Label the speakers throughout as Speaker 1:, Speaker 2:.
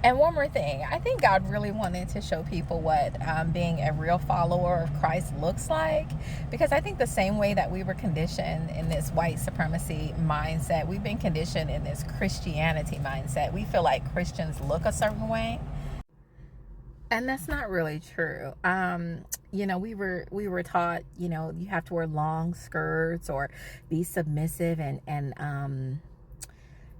Speaker 1: And one more thing, I think God really wanted to show people what being a real follower of Christ looks like. Because I think the same way that we were conditioned in this white supremacy mindset, we've been conditioned in this Christianity mindset. We feel like Christians look a certain way. And that's not really true. We were taught, you have to wear long skirts or be submissive and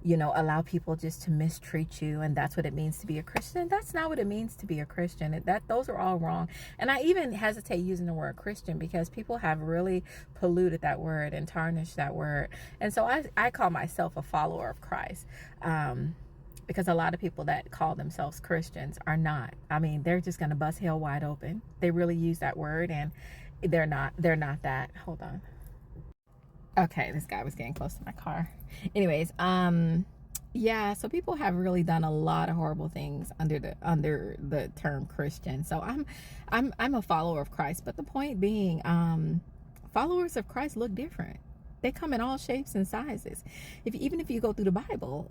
Speaker 1: allow people just to mistreat you, and that's what it means to be a Christian. That's not what it means to be a Christian. Those are all wrong. And I even hesitate using the word Christian because people have really polluted that word and tarnished that word. And so I call myself a follower of Christ. Because a lot of people that call themselves Christians are not. I mean, they're just going to bust hell wide open. They really use that word, and they're not that. Hold on. Okay, this guy was getting close to my car. Anyways, yeah, so people have really done a lot of horrible things under the term Christian. So I'm a follower of Christ, but the point being, followers of Christ look different. They come in all shapes and sizes. Even if you go through the Bible,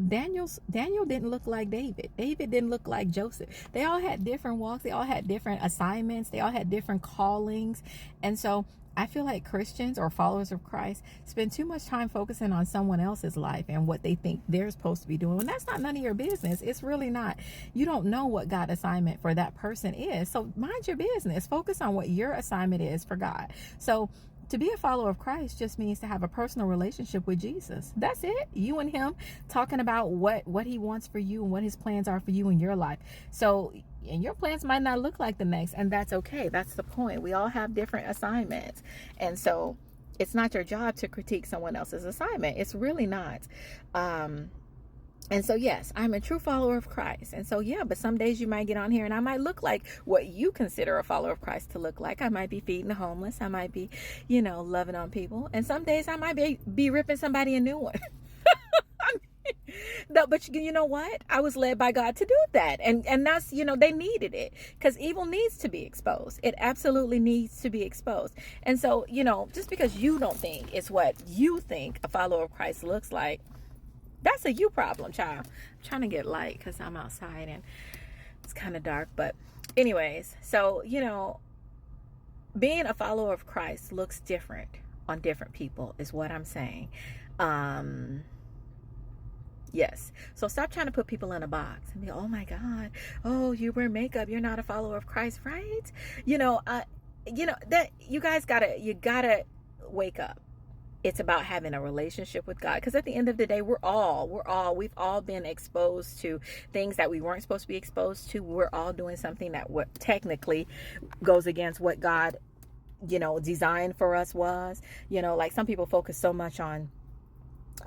Speaker 1: Daniel didn't look like David. David didn't look like Joseph. They all had different walks. They all had different assignments. They all had different callings. And so I feel like Christians or followers of Christ spend too much time focusing on someone else's life and what they think they're supposed to be doing. And that's not none of your business. It's really not. You don't know what God's assignment for that person is. So mind your business. Focus on what your assignment is for God. So to be a follower of Christ just means to have a personal relationship with Jesus. That's it. You and him talking about what he wants for you and what his plans are for you in your life. So, and your plans might not look like the next, and that's okay. That's the point. We all have different assignments. And so it's not your job to critique someone else's assignment. It's really not. And so, yes, I'm a true follower of Christ. And so, yeah, but some days you might get on here and I might look like what you consider a follower of Christ to look like. I might be feeding the homeless. I might be, loving on people. And some days I might be ripping somebody a new one. No, but you know what? I was led by God to do that. And that's, they needed it because evil needs to be exposed. It absolutely needs to be exposed. And so, just because you don't think it's what you think a follower of Christ looks like, that's a you problem, child. I'm trying to get light because I'm outside and it's kind of dark. But anyways, so, being a follower of Christ looks different on different people is what I'm saying. Yes. So stop trying to put people in a box and be, oh my God, oh, you wear makeup, you're not a follower of Christ, right? That you guys gotta wake up. It's about having a relationship with God. Because at the end of the day, we've all been exposed to things that we weren't supposed to be exposed to. We're all doing something that what technically goes against what God, designed for us was. Like some people focus so much on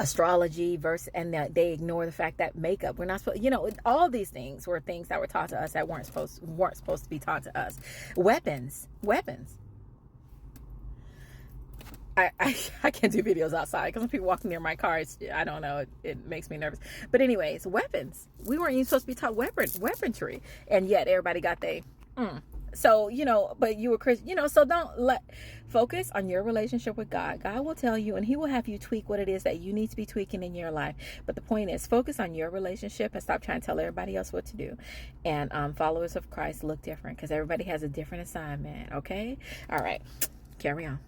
Speaker 1: astrology and that they ignore the fact that makeup, we're not supposed, all these things were things that were taught to us that weren't supposed to be taught to us. Weapons. I can't do videos outside because when people walking near my car, I don't know, it makes me nervous. But anyways, weapons. We weren't even supposed to be taught weaponry, and yet everybody got So, but you were Christian, so focus on your relationship with God. God will tell you and he will have you tweak what it is that you need to be tweaking in your life. But the point is, focus on your relationship and stop trying to tell everybody else what to do. And followers of Christ look different because everybody has a different assignment. Okay. All right. Carry on.